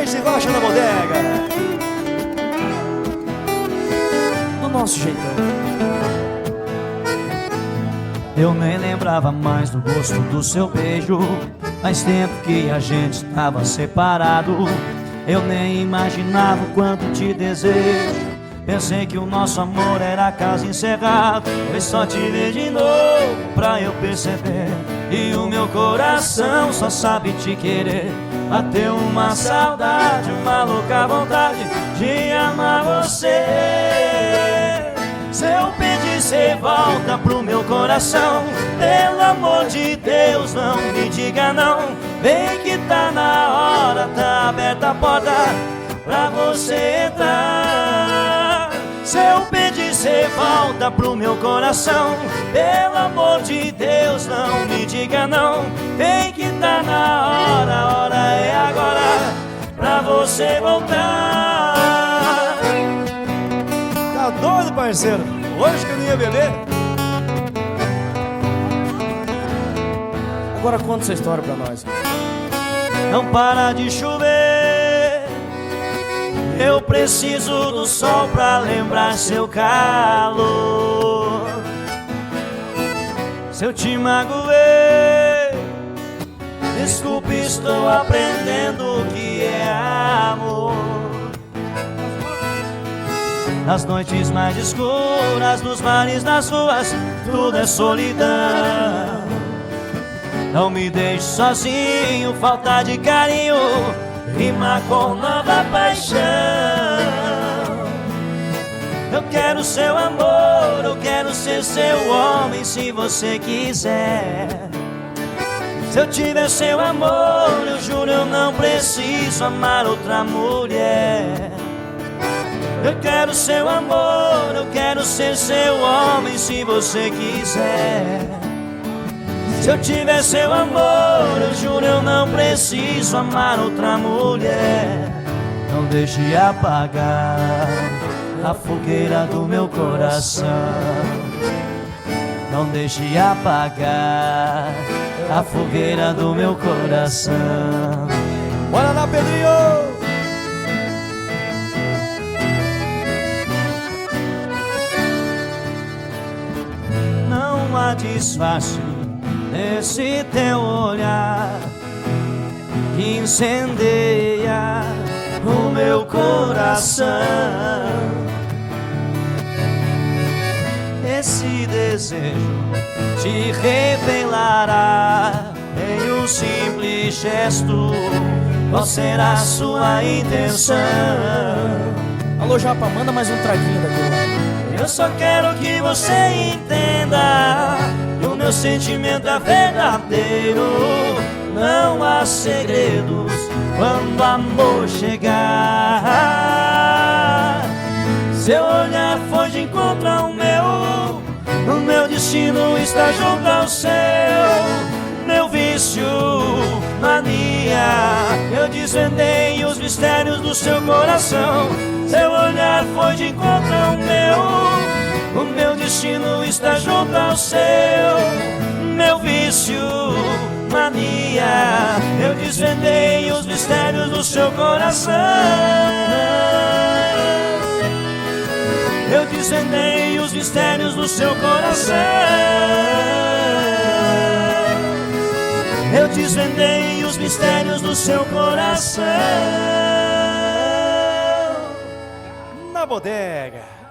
Esse Rocha na bodega. Do nosso jeitão. Eu nem lembrava mais do gosto do seu beijo. Faz tempo que a gente estava separado. Eu nem imaginava o quanto te desejo. Pensei que o nosso amor era caso encerrado. Foi só te ver de novo pra eu perceber. E o meu coração só sabe te querer. Bateu uma saudade, uma louca vontade de amar você. Se eu pedir, cê volta pro meu coração. Pelo amor de Deus, não me diga não. Vem que tá na hora, tá aberta a porta pra você entrar. Se eu pedir, cê volta pro meu coração. Pelo amor de Deus, não me diga não. Vem que tá na hora, a hora é agora pra você voltar. Tá doido, parceiro? Hoje que eu não ia beber. Agora conta essa história pra nós. Não para de chover. Eu preciso do sol pra lembrar seu calor. Se eu te magoei, desculpe, estou aprendendo o que é amor. Nas noites mais escuras, nos mares, nas ruas, tudo é solidão. Não me deixe sozinho, falta de carinho rima com nova paixão. Eu quero seu amor, eu quero ser seu homem se você quiser. Se eu tiver seu amor, eu juro eu não preciso amar outra mulher. Eu quero seu amor, eu quero ser seu homem se você quiser. Se eu tiver seu amor, eu juro eu não preciso amar outra mulher. Não deixe apagar a fogueira do meu coração. Não deixe apagar a fogueira do meu coração. Bora lá, Pedrinho! Não há disfarce nesse teu olhar que incendeia o meu coração. Esse desejo te revelará em um simples gesto. Qual será a sua intenção? Alô, Japa, manda mais um traguinho daqui. Eu só quero que você entenda que o meu sentimento é verdadeiro. Não há segredos quando o amor chegar. Seu olhar foi de encontro ao meu. O meu destino está junto ao seu. Meu vício, mania, eu desvendei os mistérios do seu coração. Seu olhar foi de encontro ao meu. O meu destino está junto ao seu. Meu vício, mania, eu desvendei os mistérios do seu coração. Eu desvendei os mistérios do seu coração. Eu desvendei os mistérios do seu coração. Na bodega.